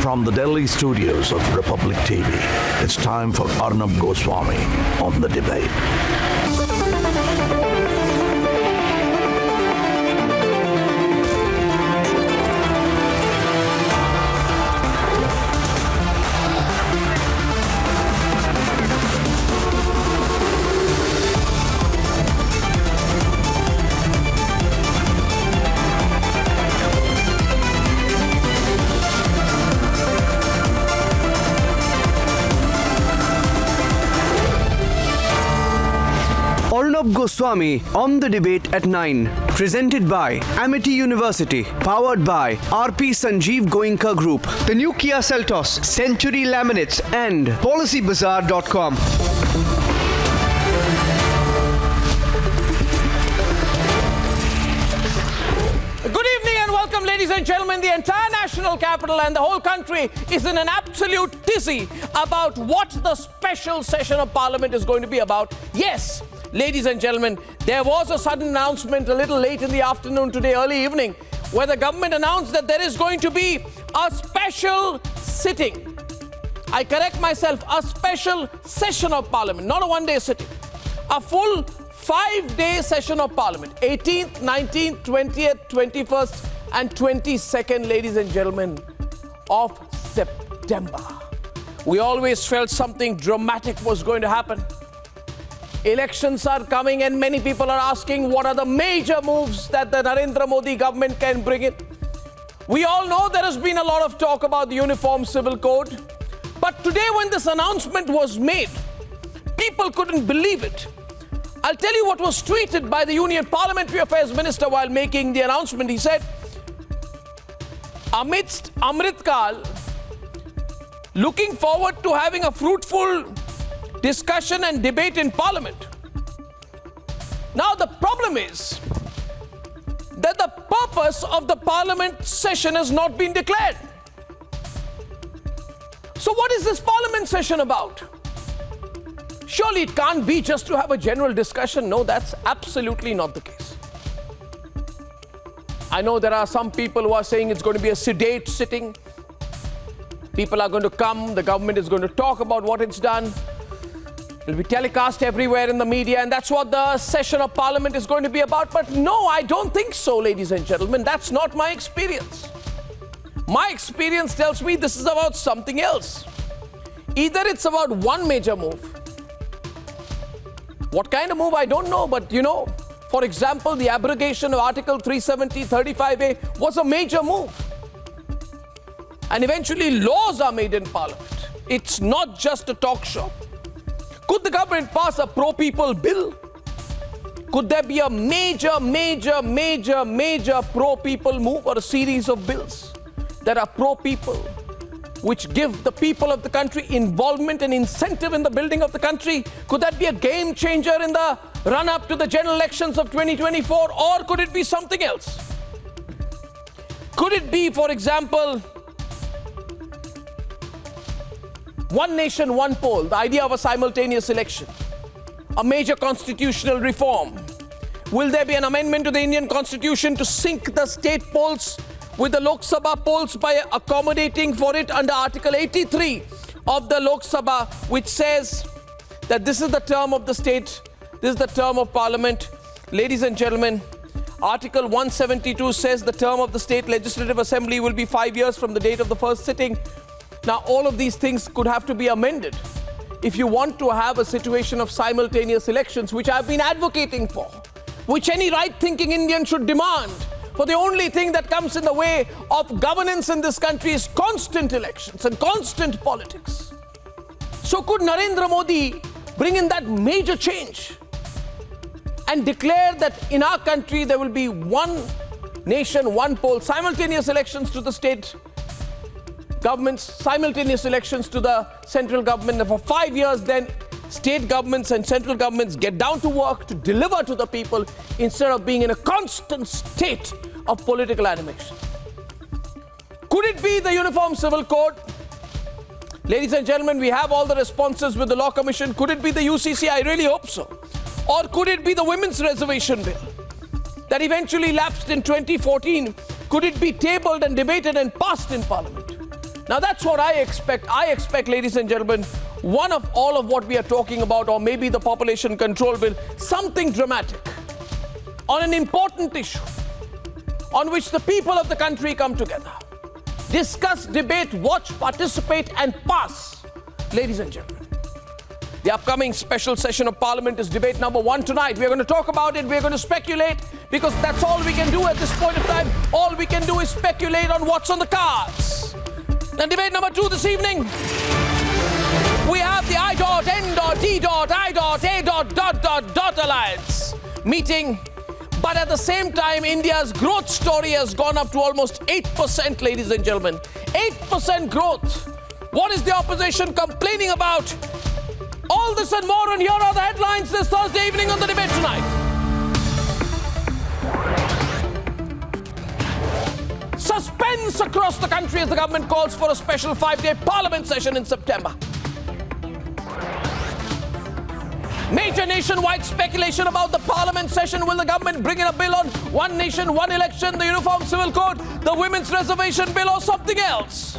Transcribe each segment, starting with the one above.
From the Delhi studios of Republic TV, it's time for Arnab Goswami on the debate. Arnab Goswami on the debate at 9. Presented by Amrit University. Powered by RP Sanjeev Goenka Group. The new Kia Seltos, Century Laminates, And PolicyBazaar.com. Good evening and welcome, ladies and gentlemen. The entire national capital and the whole country is in an absolute tizzy about what the special session of Parliament is going to be about. Yes, ladies and gentlemen, there was a sudden announcement a little late in the afternoon today, early evening, where the government announced that there is going to be a special sitting. I correct myself, a special session of Parliament, not a one-day sitting. A full 5-day session of Parliament, 18th, 19th, 20th, 21st and 22nd, ladies and gentlemen, of September. We always felt something dramatic was going to happen. Elections are coming and many people are asking what are the major moves that the Narendra Modi government can bring in. We all know there has been a lot of talk about the Uniform Civil Code. But today when this announcement was made, people couldn't believe it. I'll tell you what was tweeted by the Union Parliamentary Affairs Minister while making the announcement. He said, amidst Amrit Kaal, looking forward to having a fruitful discussion and debate in Parliament. Now the problem is that the purpose of the Parliament session has not been declared. So what is this Parliament session about? Surely it can't be just to have a general discussion. No, that's absolutely not the case. I know there are some people who are saying it's going to be a sedate sitting. People are going to come, the government is going to talk about what it's done. It will be telecast everywhere in the media, and that's what the session of Parliament is going to be about. But no, I don't think so, ladies and gentlemen. That's not my experience. My experience tells me this is about something else. Either it's about one major move. What kind of move, I don't know, but you know, for example, the abrogation of Article 370, 35A was a major move. And eventually laws are made in Parliament. It's not just a talk show. Could the government pass a pro-people bill? Could there be a major pro-people move or a series of bills that are pro-people, which give the people of the country involvement and incentive in the building of the country? Could that be a game changer in the run-up to the general elections of 2024? Or could it be something else? Could it be, for example, one nation, one poll, the idea of a simultaneous election, a major constitutional reform? Will there be an amendment to the Indian Constitution to sync the state polls with the Lok Sabha polls by accommodating for it under Article 83 of the Lok Sabha, which says that this is the term of the state, this is the term of Parliament. Ladies and gentlemen, Article 172 says the term of the State Legislative Assembly will be 5 years from the date of the first sitting. Now, all of these things could have to be amended if you want to have a situation of simultaneous elections, which I've been advocating for, which any right-thinking Indian should demand. For the only thing that comes in the way of governance in this country is constant elections and constant politics. So could Narendra Modi bring in that major change and declare that in our country there will be one nation, one poll, simultaneous elections to the state governments, simultaneous elections to the central government, and for 5 years then state governments and central governments get down to work to deliver to the people instead of being in a constant state of political animation? Could it be the Uniform Civil Code? Ladies and gentlemen, we have all the responses with the Law Commission. Could it be the UCC? I really hope so. Or could it be the Women's Reservation Bill that eventually lapsed in 2014? Could it be tabled and debated and passed in Parliament? Now that's what I expect. I expect, ladies and gentlemen, one of all of what we are talking about, or maybe the population control bill, something dramatic on an important issue on which the people of the country come together. Discuss, debate, watch, participate, and pass. Ladies and gentlemen, the upcoming special session of Parliament is debate number 1 tonight. We're going to talk about it. We're going to speculate, because that's all we can do at this point of time. All we can do is speculate on what's on the cards. And debate number 2 this evening, we have the I.N.D.I.A. alliance meeting. But at the same time, India's growth story has gone up to almost 8%, ladies and gentlemen. 8% growth. What is the opposition complaining about? All this and more, and here are the headlines this Thursday evening on the debate tonight. Suspense across the country as the government calls for a special 5-day parliament session in September. Major nationwide speculation about the parliament session. Will the government bring in a bill on one nation, one election, the Uniform Civil Code, the Women's Reservation Bill, or something else?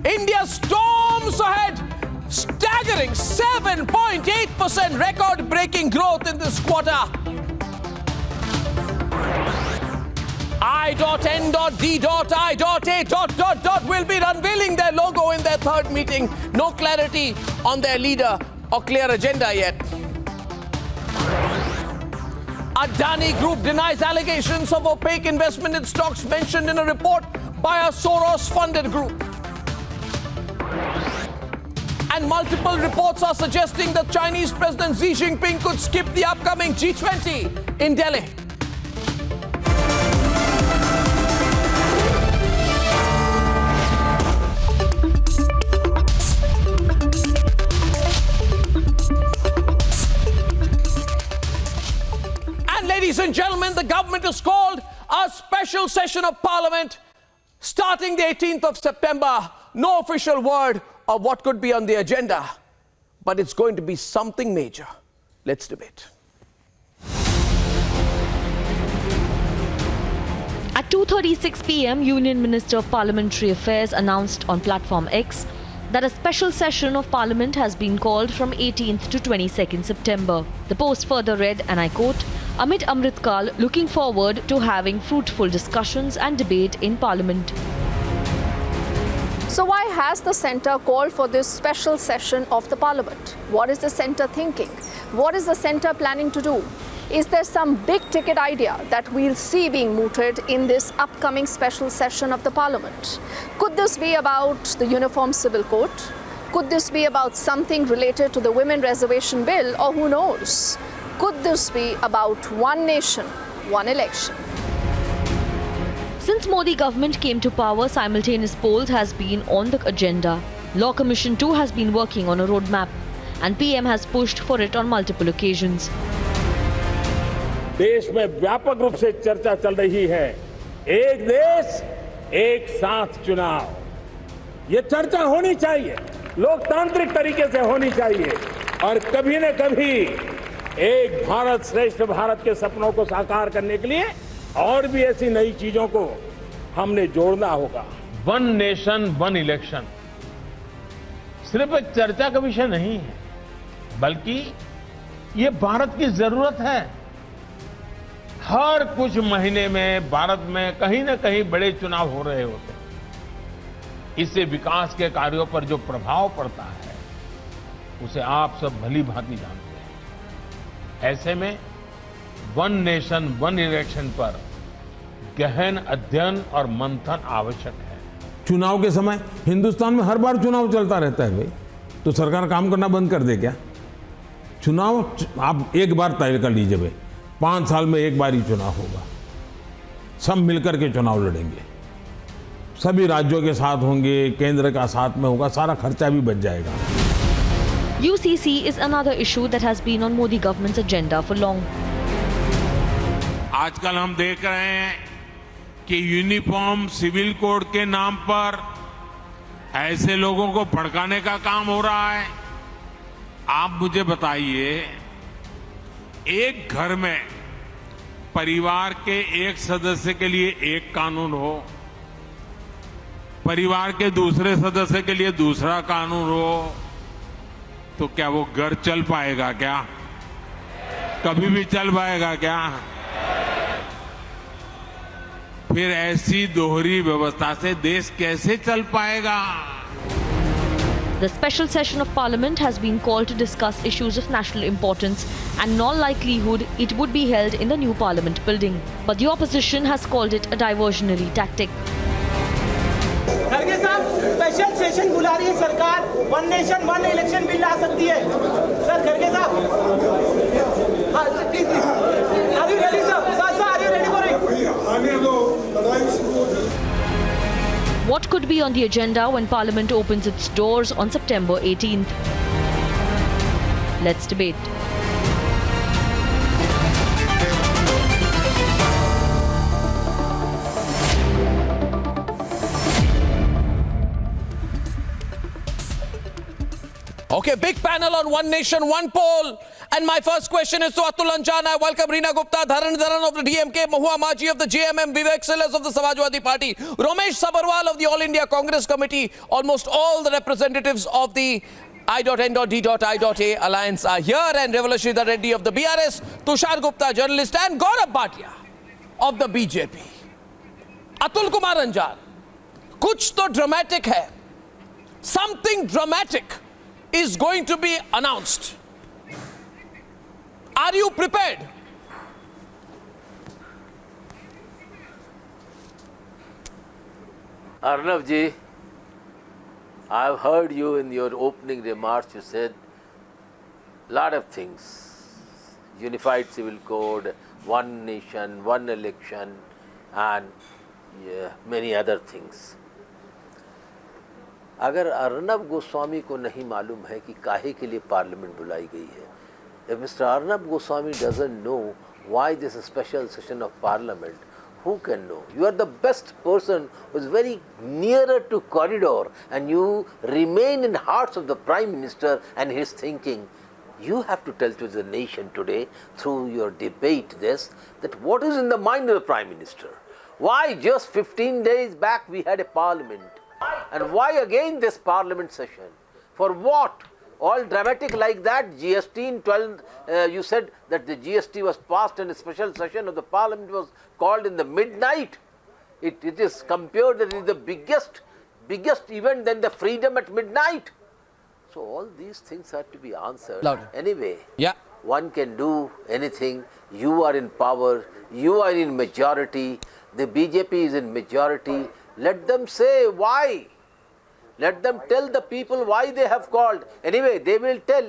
India storms ahead, staggering 7.8% record-breaking growth in this quarter. I.N.D.I.A. will be unveiling their logo in their third meeting. No clarity on their leader or clear agenda yet. Adani Group denies allegations of opaque investment in stocks mentioned in a report by a Soros-funded group. And multiple reports are suggesting that Chinese President Xi Jinping could skip the upcoming G20 in Delhi. Ladies and gentlemen, the government has called a special session of Parliament starting the 18th of September. No official word of what could be on the agenda, but it's going to be something major. Let's debate. At 2:36 p.m., Union Minister of Parliamentary Affairs announced on Platform X that a special session of Parliament has been called from 18th to 22nd September. The post further read, and I quote, Amrit Kaal looking forward to having fruitful discussions and debate in Parliament. So why has the centre called for this special session of the Parliament? What is the centre thinking? What is the centre planning to do? Is there some big-ticket idea that we'll see being mooted in this upcoming special session of the Parliament? Could this be about the Uniform Civil Code? Could this be about something related to the Women's Reservation Bill? Or who knows? Could this be about one nation, one election? Since Modi government came to power, simultaneous polls has been on the agenda. Law Commission too has been working on a roadmap, and PM has pushed for it on multiple occasions. देश में व्यापक रूप से चर्चा चल रही है, एक देश एक साथ चुनाव। ये चर्चा होनी चाहिए, लोकतांत्रिक तरीके से होनी चाहिए, और कभी न कभी एक भारत श्रेष्ठ भारत के सपनों को साकार करने के लिए और भी ऐसी नई चीजों को हमने जोड़ना होगा। वन नेशन वन इलेक्शन सिर्फ एक चर्चा का विषय नहीं है, बल्कि ये भारत की जरूरत है। हर कुछ महीने में भारत में कहीं न कहीं बड़े चुनाव हो रहे होते हैं। इससे विकास के कार्यों पर जो प्रभाव पड़ता है, उसे आप सब भली भांति जानते हैं। ऐसे में वन नेशन वन इलेक्शन पर गहन अध्ययन और मंथन आवश्यक है। चुनाव के समय हिंदुस्तान में हर बार चुनाव चलता रहता है भाई, तो सरकार काम करना बंद कर दे क्या? चुनाव आप एक बार तय कर लीजिए भाई, 5 साल में एक बार ही चुनाव होगा। सब मिलकर के चुनाव लड़ेंगे, सभी राज्यों के साथ होंगे, केंद्र का साथ में होगा, सारा खर्चा भी बच जाएगा। UCC is another issue that has been on Modi government's agenda for long. आजकल हम देख रहे हैं कि यूनिफॉर्म सिविल कोड के नाम पर ऐसे लोगों को भड़काने का काम हो रहा है। आप मुझे बताइए, एक घर में परिवार के एक सदस्य के लिए एक कानून हो, परिवार के दूसरे सदस्य के लिए दूसरा कानून हो, तो क्या वो घर चल पाएगा क्या? कभी भी चल पाएगा क्या? फिर ऐसी दोहरी व्यवस्था से देश कैसे चल पाएगा? The special session of Parliament has been called to discuss issues of national importance, and in all likelihood it would be held in the new Parliament building. But the opposition has called it a diversionary tactic. खड़गे साहब, special session बुला रही है सरकार, one nation one election bill ला सकती है। Sir खड़गे साहब, हाँ please are you ready sir? Sir are you ready for it? What could be on the agenda when Parliament opens its doors on September 18th? Let's debate. Okay, big panel on One Nation, One Poll. And my first question is to Atul Anjan. I welcome Reena Gupta, Dharan of the DMK, Mahua Maji of the JMM, Vivek Silas of the Samajwadi Party, Ramesh Sabarwal of the All India Congress Committee. Almost all the representatives of the I.N.D.I.A alliance are here, and Revolutionary Reddy of the BRS, Tushar Gupta, journalist, and Gaurav Bhatia of the BJP. Atul Kumar Anjan, kuch to dramatic hai. Something dramatic is going to be announced. Are you prepared? Arnab ji, I've heard you in your opening remarks. You said a lot of things. Unified civil code, one nation, one election, and many other things. अगर अर्नब गोस्वामी को नहीं मालूम है कि काहे के लिए parliament बुलाई गई है, if Mr. Arnab Goswami doesn't know why this is a special session of parliament, who can know? You are the best person who is very nearer to corridor, and you remain in hearts of the Prime Minister and his thinking. You have to tell to the nation today through your debate this, that what is in the mind of the Prime Minister. Why just 15 days back we had a parliament? And why again this parliament session? For what? All dramatic like that. GST in 12, you said that the GST was passed and a special session of the parliament was called in the midnight. It is compared that it is the biggest event than the freedom at midnight. So all these things have to be answered. Louder. Anyway, yeah, one can do anything. You are in power. You are in majority. The BJP is in majority. Let them say why. Let them tell the people why they have called. Anyway, they will tell.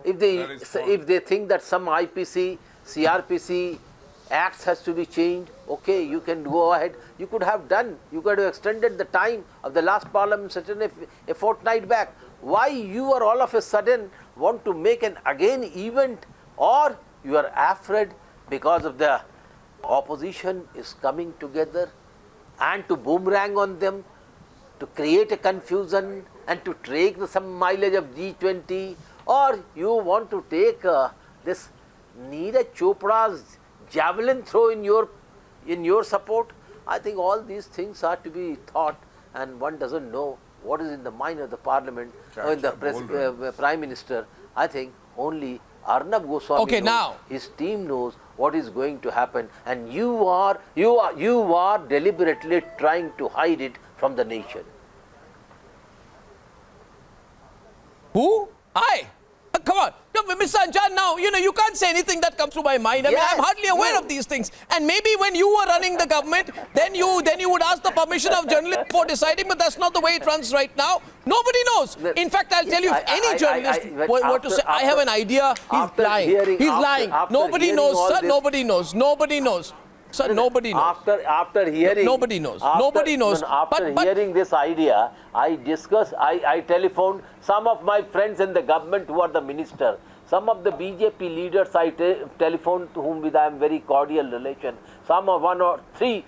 If they think that some IPC, CRPC acts has to be changed, okay, you can go ahead. You could have done. You could have extended the time of the last parliament session a fortnight back. Why you are all of a sudden want to make an again event, or you are afraid because of the opposition is coming together and to boomerang on them, to create a confusion and to take some mileage of G20, or you want to take this Neeraj Chopra's javelin throw in your support. I think all these things are to be thought, and one doesn't know what is in the mind of the parliament or in the Prime Minister. I think only Arnab Goswami okay, knows, now his team knows what is going to happen, and you are deliberately trying to hide it from the nation. Who? I? Come on. No, Mr. Anjan, now, you can't say anything that comes to my mind. I mean, I'm hardly aware of these things. And maybe when you were running the government, then you would ask the permission of journalists before deciding, but that's not the way it runs right now. Nobody knows. In fact, I'll tell you, if any journalist were to say, I have an idea, he's lying. He's lying. Nobody knows, sir. Nobody knows. Nobody knows. Sir, nobody knows. After hearing... Nobody knows. Nobody knows. After hearing this idea, I telephoned some of my friends in the government who are the minister. Some of the BJP leaders I telephoned, to whom with I am very cordial relation. Some of one or three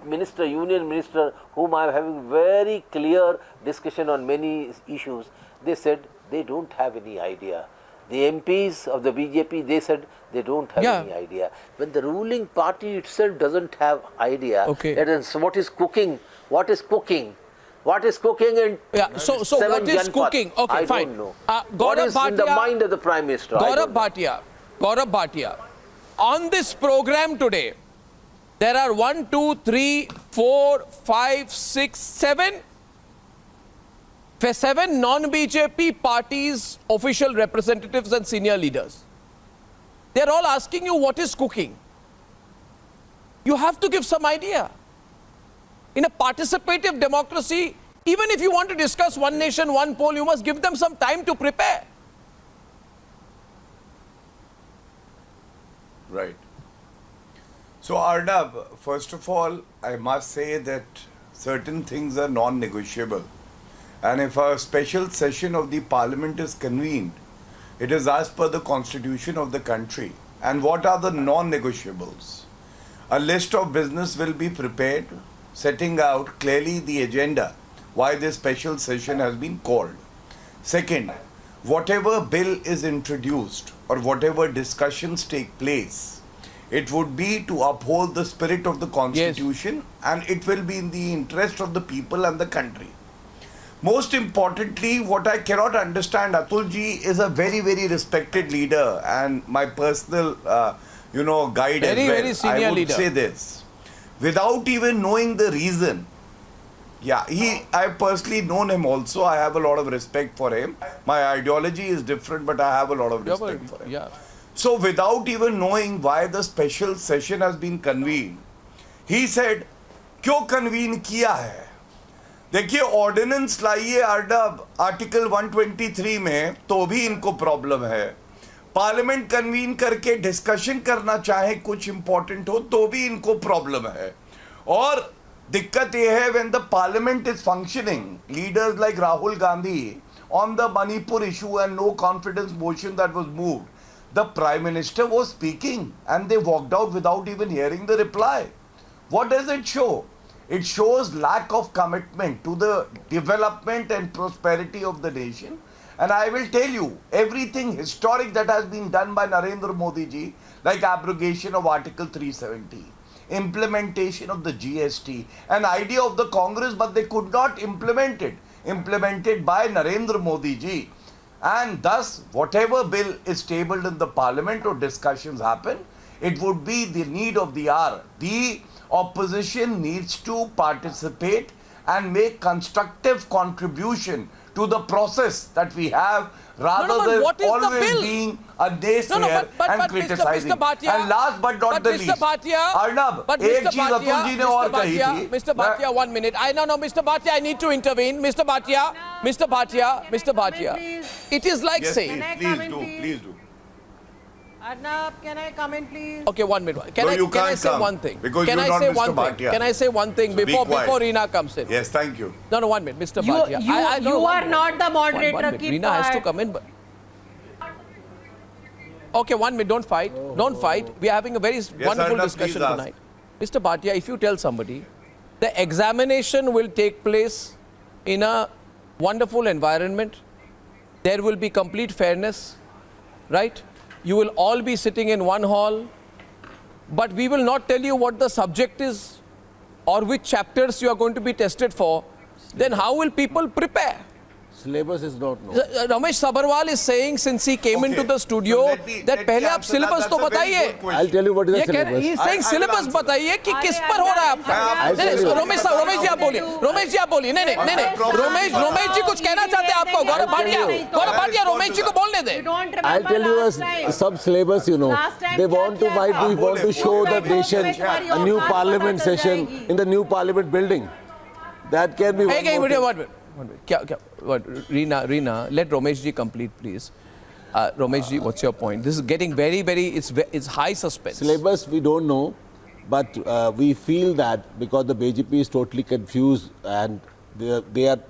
minister, union minister, whom I am having very clear discussion on many issues. They said they don't have any idea. The MPs of the BJP, they said they don't have any idea. When the ruling party itself doesn't have idea, what is cooking? What is cooking? What is cooking in so what is cooking? Okay, I fine. don't know. What is in the mind of the Prime Minister? Gaurav Bhatia, on this program today, there are 1, 2, 3, 4, 5, 6, 7 non-BJP parties, official representatives and senior leaders. They're all asking you what is cooking. You have to give some idea. In a participative democracy, even if you want to discuss one nation, one poll, you must give them some time to prepare. Right. So Arnab, first of all, I must say that certain things are non-negotiable. And if a special session of the parliament is convened, it is as per the constitution of the country. And what are the non-negotiables? A list of business will be prepared, setting out clearly the agenda, why this special session has been called. Second, whatever bill is introduced or whatever discussions take place, it would be to uphold the spirit of the constitution, and it will be in the interest of the people and the country. Most importantly, what I cannot understand, Atulji is a very, very respected leader and my personal, guide as well. Very senior I would leader. say this. Without even knowing the reason, I've personally known him also. I have a lot of respect for him. My ideology is different, but I have a lot of respect for him. So without even knowing why the special session has been convened, he said, "Kyo convene kiya hai?" देखिए ordinance लाइए article 123 में तो भी इनको problem है, parliament convene करके discussion करना चाहे कुछ इंपॉर्टेंट हो तो भी इनको प्रॉब्लम है। और दिक्कत यह है when the parliament is functioning, leaders like Rahul Gandhi on the Manipur issue and no confidence motion that was moved, the prime minister was speaking and they walked out without even hearing the reply. What does it show? It shows lack of commitment to the development and prosperity of the nation. And I will tell you, everything historic that has been done by Narendra Modi ji, like abrogation of Article 370, implementation of the GST, an idea of the Congress, but they could not implement it, implemented by Narendra Modi ji. And thus, whatever bill is tabled in the parliament or discussions happen, it would be the need of the hour. The opposition needs to participate and make constructive contribution to the process that we have, rather than always being a naysayer and criticizing. And last but not the least, Arnab, एक चीज अतुल जी ने और कही थी. Mr. Bhatia, 1 minute. Mr. Bhatia, I need to intervene. Mr. Bhatia, it is like saying. Please do. Arnab, can I come in, please? Okay, 1 minute. Can I say one thing? Because can you're I not say Mr. one Bhatia. thing? Can I say one thing before Reena comes in? Yes, thank you. No, 1 minute, Mr. Bhatia. You are not the moderator. One minute. Keep Reena has to quiet. come in. Okay, 1 minute. Don't fight. Don't fight. We are having a very wonderful Arnab, discussion please ask. tonight. Mr. Bhatia, if you tell somebody the examination will take place in a wonderful environment, there will be complete fairness, right? You will all be sitting in one hall, but we will not tell you what the subject is or which chapters you are going to be tested for, then how will people prepare? Syllabus is not known. Ramesh Sabharwal is saying, since he came into the studio, that पहले आप syllabus तो बताइए. I'll tell you what is the syllabus. He is saying syllabus बताइए कि किस पर हो रहा है आपका. नहीं, रमेश जी आप बोलिए. नहीं. रमेश जी कुछ कहना चाहते हैं आपको. गौरव भाटिया रमेश जी को बोलने दे. I'll tell you a sub-syllabus, They want to show the nation a new parliament session in the new parliament building. That can be one more thing. Reena, let Ramesh ji complete, please. Ramesh ji, what's your point? This is getting very, it's high suspense. Syllabus we don't know, but we feel that because the BJP is totally confused and they are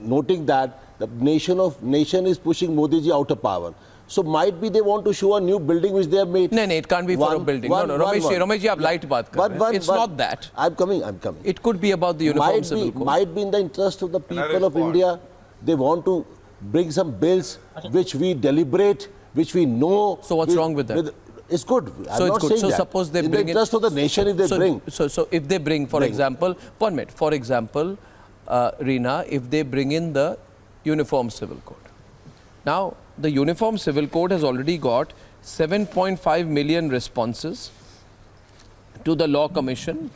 noting that the nation is pushing Modi ji out of power. So might be they want to show a new building which they have made. No, it can't be for a building. Ramesh ji, आप light बात कर रहे हैं. It's not that. I'm coming. It could be about the uniform civil code. Might be in the interest of the people of India. They want to bring some bills which we deliberate which we know. So what's wrong with that? It's good. So it's good. So suppose they bring in the interest of the nation, if they bring. So if they bring, for example, 1 minute. For example, Reena, if they bring in the Uniform Civil Code. Now, the Uniform Civil Code has already got 7.5 million responses to the Law Commission.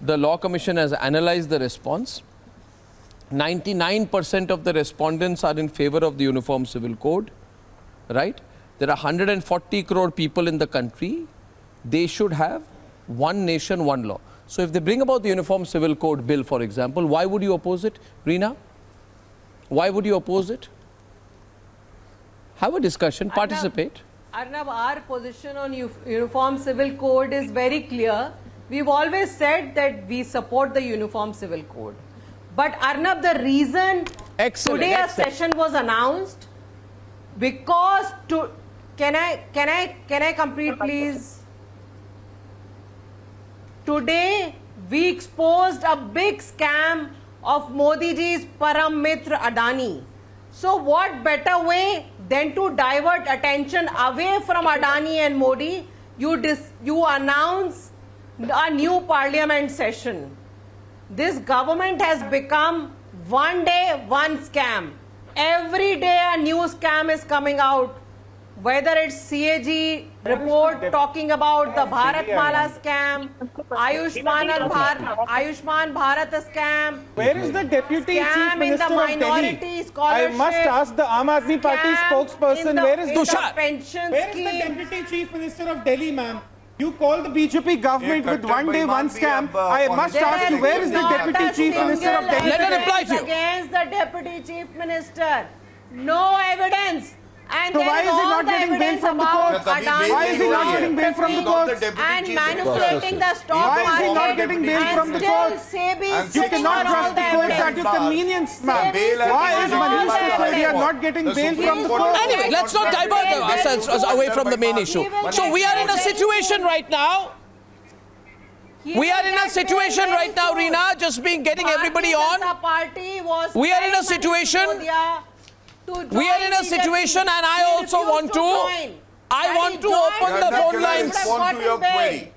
The Law Commission has analyzed the response. 99% of the respondents are in favor of the Uniform Civil Code, right? There are 140 crore people in the country. They should have one nation, one law. So if they bring about the Uniform Civil Code bill, for example, why would you oppose it, Reena? Why would you oppose it? Have a discussion, participate. Arnab, our position on Uniform Civil Code is very clear. We've always said that we support the Uniform Civil Code. But Arnab, the reason today a session was announced because can I complete, please? Today we exposed a big scam of Modi ji's Param Mitra Adani. So what better way than to divert attention away from Adani and Modi? You announce a new parliament session. This government has become one day one scam. Every day a new scam is coming out. Whether it's CAG report talking about the Bharat Mala scam, Ayushman Bharat scam. Where is the Deputy Chief Minister of Delhi? I must ask the Aam Aadmi Party spokesperson, where is the pension Where is the Deputy Chief Minister of Delhi, ma'am? You call the BJP government with one day one scam. I must ask you, where is the Deputy Chief Minister of Delhi? Let her reply to you. Against the Deputy Chief Minister. No evidence. And so why is he not getting bail from the court? Why is he not getting bail from the court? And manipulating the stock market. Why is he not getting bail from the court? You cannot trust the courts at your convenience, ma'am. Why is Manish Sisodia not getting bail from the court? Anyway, let's not divert ourselves away from the main issue. So we are in a situation right now. We are in a situation right now, Reena, just getting everybody on. We are in a situation. We are in a situation, and I also want to. I want to open the phone lines.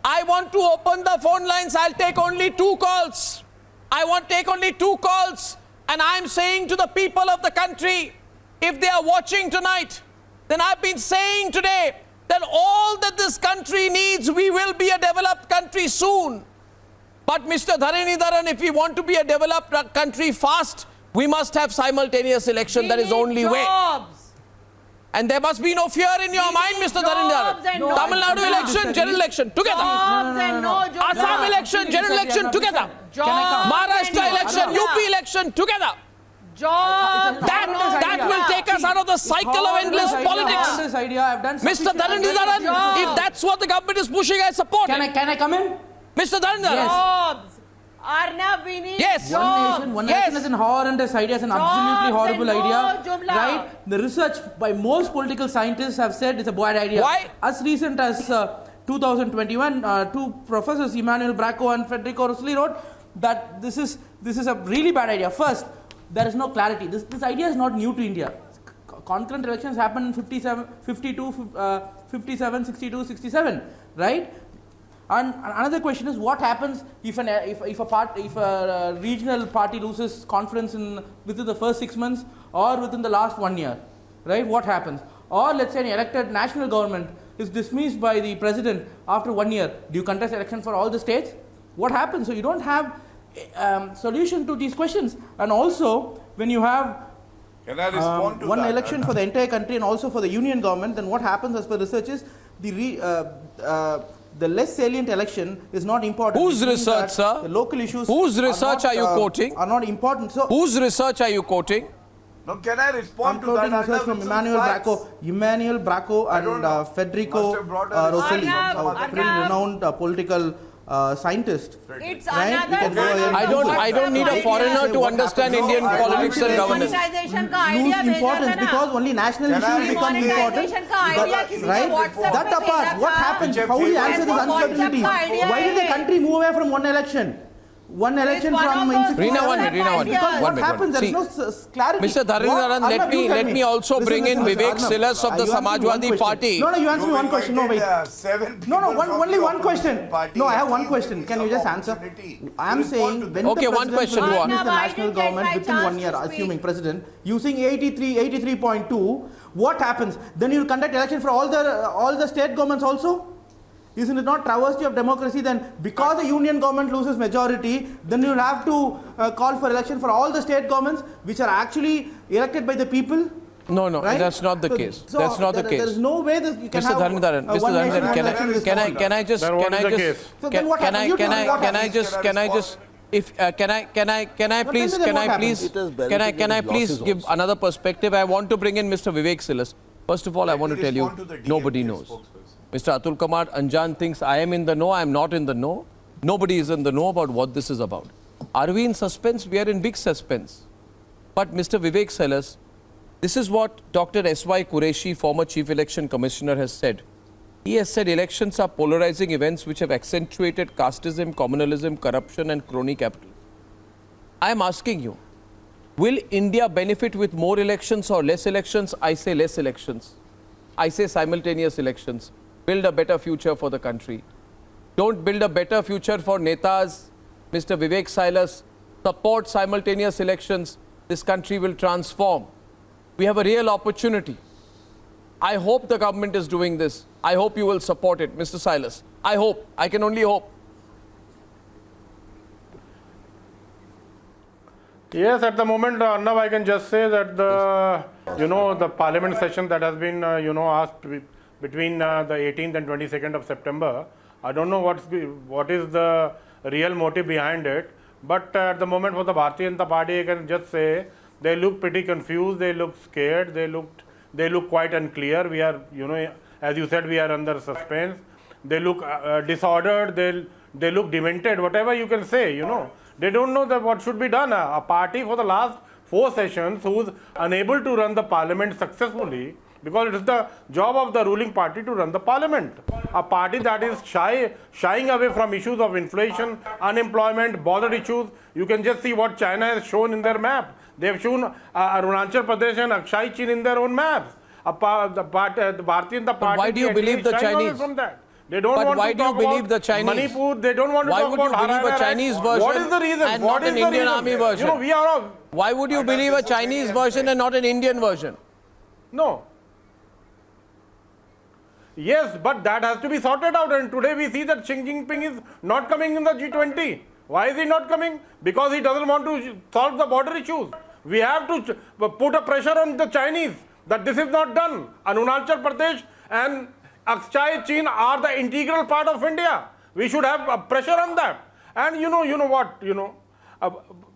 I want to open the phone lines. I'll take only 2 calls. I want to take only 2 calls. And I'm saying to the people of the country, if they are watching tonight, then I've been saying today that all that this country needs, we will be a developed country soon. But Mr. Dharanidharan, if we want to be a developed country fast, we must have simultaneous election. That is the only way. And there must be no fear in your mind, Mr. Dharanidharan. Tamil Nadu election, general election, together. Assam election, general election, together. Maharashtra election, UP election, together. That will take us out of the cycle of endless politics. Mr. Dharanidharan, if that's what the government is pushing, I support it. Can I come in? Mr. Dharanidharan. Jobs. Arnab, we need jobs. One nation is an horrendous idea. It's an absolutely horrible idea. Right? The research by most political scientists have said it's a bad idea. Why? As recent as 2021, 2 professors, Emmanuel Bracco and Federico Rosselli, wrote that this is a really bad idea. First, there is no clarity. This idea is not new to India. Concurrent elections happened in 57, 52, 57, 62, 67, right? And another question is, what happens if a regional party loses confidence within the first 6 months or within the last 1 year, right? What happens? Or let's say an elected national government is dismissed by the president after 1 year. Do you contest election for all the states? What happens? So you don't have solution to these questions. And also, when you have Can I respond to one that? election for the entire country and also for the union government, then what happens as per research is the less salient election is not important. Whose research, sir? The local issues. Whose research are you quoting? Are not important. So whose research are you quoting? No, can I respond to that? I'm quoting research from Emmanuel Bracco and Federico Rosselli, a pretty renowned political scientist. It's right? another. I don't need a foreigner to understand Indian politics and governance. Lose importance because only national issues become important. Right? That apart, what happens? How will you answer this uncertainty? Why did the country move away from one election? one election one from of those insecurity. Reena, one minute, Reena, one minute. Because One what minute, happens, there is one no clarity. Mr. Dharandaran, What- Arnab, you tell let me also Listen, bring in listen, Vivek Arnab, Silas of the you answer me one Samajwadi question. Party. No, you answer me one question. No, wait. No, only one question. Party. No, I have one question. Can you just answer? I am saying when Okay, the one president question, will go on. dismiss the Arnab, I national didn't get government my within 1 chance year, to speak. assuming president, using 83.2, what happens? Then you will conduct election for all the state governments also? Isn't it not travesty of democracy then? Because the union government loses majority, then you will have to call for election for all the state governments which are actually elected by the people? No, Right? that's not the case. So That's not the case. There is no way that you can Mr. have Dharandaran, Mr. one nation, Dharandaran, one election in this country. can I just, So then what happens? You tell me what happens. can I please benefited give losses another perspective? I want to bring in Mr. Vivek Silas. First of all, I want to tell you, nobody knows. Mr. Atul Kumar Anjan thinks I am in the know. I am not in the know. Nobody is in the know about what this is about. Are we in suspense? We are in big suspense. But Mr. Vivek Silas, this is what Dr. S.Y. Qureshi, former Chief Election Commissioner, has said. He has said elections are polarizing events which have accentuated casteism, communalism, corruption and crony capitalism. I am asking you, will India benefit with more elections or less elections? I say less elections. I say simultaneous elections. Build a better future for the country. Don't build a better future for Netas. Mr. Vivek Silas, support simultaneous elections. This country will transform. We have a real opportunity. I hope the government is doing this. I hope you will support it, Mr. Silas. I hope. I can only hope. Yes, at the moment, Arnab, I can just say that the parliament session that has been, asked between the 18th and 22nd of September, I don't know what is the real motive behind it, but at the moment for the Bharatiya Janata Party, I can just say they look pretty confused, they look scared, they look quite unclear. We are, as you said, we are under suspense. They look disordered, they look demented, whatever you can say, They don't know that what should be done. A party for the last 4 sessions who's unable to run the parliament successfully, because it is the job of the ruling party to run the parliament. A party that is shying away from issues of inflation, unemployment, border issues. You can just see what China has shown in their map. They have shown Arunachal Pradesh and Akshay Chin in their own maps. The Bharatiya Janata Party. Why do you believe the Chinese? From that. They don't But want why to do you talk believe about the Chinese? Manipur. They don't want to Why talk would you about believe a Chinese version? What is the reason? And What not is an the Indian reason? army version? We are all. Why would you believe a Chinese version and not an Indian version? No. Yes, but that has to be sorted out. And today we see that Xi Jinping is not coming in the G20. Why is he not coming? Because he doesn't want to solve the border issues. We have to put a pressure on the Chinese that this is not done. Arunachal Pradesh and Akshay Chin are the integral part of India. We should have a pressure on that. And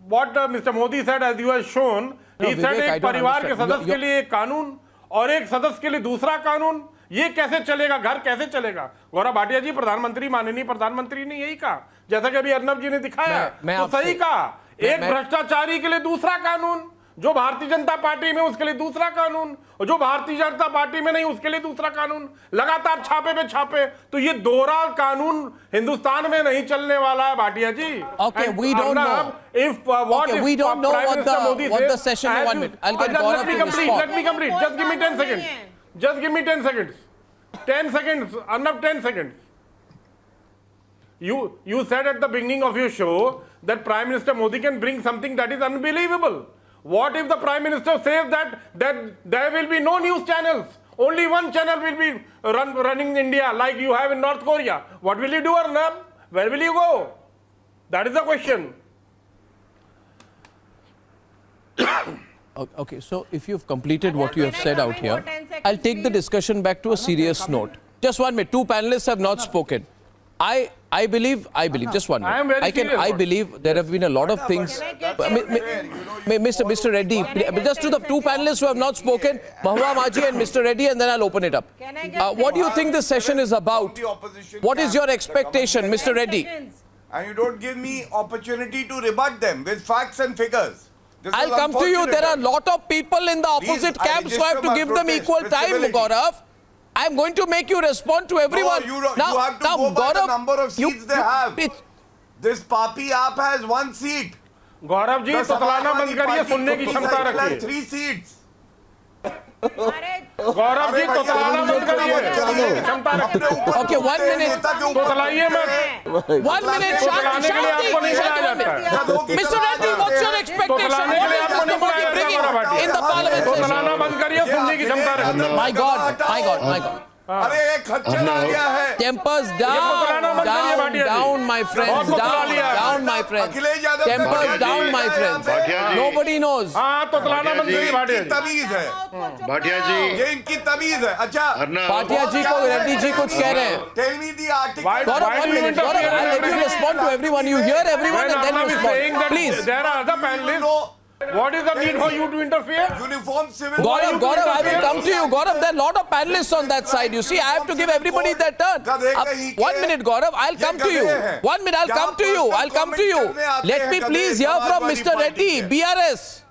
what Mr. Modi said, as you have shown, he said एक परिवार के सदस्य के लिए एक कानून और एक सदस्य के लिए दूसरा कानून. ये कैसे चलेगा? घर कैसे चलेगा? गौरव भाटिया जी, प्रधानमंत्री, माननीय प्रधानमंत्री ने यही कहा, जैसा कि अभी अर्नब जी ने दिखाया, तो सही कहा. एक भ्रष्टाचारी के लिए दूसरा कानून, जो भारतीय जनता पार्टी में उसके लिए दूसरा कानून, और जो भारतीय जनता पार्टी में नहीं उसके लिए दूसरा कानून, लगातार छापे पे छापे. तो ये दोहरा कानून हिंदुस्तान में नहीं चलने वाला है भाटिया जी. Okay, we don't know. We don't know what the session. 1 minute. I'll get Gaurav to respond. Let me complete. Just give me 10 seconds. Just give me 10 seconds. 10 seconds. Enough 10 seconds. You said at the beginning of your show that Prime Minister Modi can bring something that is unbelievable. What if the Prime Minister says that there will be no news channels? Only one channel will be running India like you have in North Korea. What will you do, Arnab? Where will you go? That is the question. Okay, so if you've completed what you have said out here, I'll take the discussion back to a serious note. Just 1 minute. 2 panelists have not spoken. I believe, just 1 minute. I believe there have been a lot of things. Mr. Reddy, just to the 2 panelists who have not spoken, Mahua Maji and Mr. Reddy, and then I'll open it up. What do you think this session is about? What is your expectation, Mr. Reddy? And you don't give me opportunity to rebut them with facts and figures. I'll come to you. There are a lot of people in the opposite camp, so I have to give them equal time, Gaurav. I'm going to make you respond to everyone. No, you have to go by the number of seats they have. This Papi app has 1 seat. Gaurav ji तोतलाना बंद करिए, सुनने की क्षमता रखिए. 3 seats. Gaurav ji तोतलाना बंद करिए, सुनने की क्षमता रखिए. Okay, 1 minute. तोतलाइए मत. 1 minute. तोतलाने के लिए आपको नहीं बुलाया जाता है. Mr. Reddy, what's your expectation? तोतलाने के लिए What आपको is नहीं Mr. Modi बुलाया bringing जाता है. in the parliament session? तोतलाना बंद करिए, सुनने की क्षमता रखिए. My God, my God, my God. अरे एक खच्चर आ गया है. Tempers down, my friends. Down, my friends. Tempers down, my friends. Nobody knows. हाँ तोतलाना बंद करिए भाटिया जी. तमीज है. भाटिया जी, ये इनकी तमीज है. अच्छा. भाटिया जी को रेड्डी जी कुछ कह रहे हैं. Tell me the article. Gaurav, 1 minute. Gaurav, I'll let you respond to everyone. You hear everyone and then respond. Please. There are other panelists. What is the need for you to interfere? Uniform civil. Gaurav, I will come to you. Gaurav, there are a lot of panelists on that side. You see, I have to give everybody their turn. 1 minute, Gaurav, I'll come to you. 1 minute, I'll come to you. I'll come to you. Let me please hear from Mr. Reddy, BRS.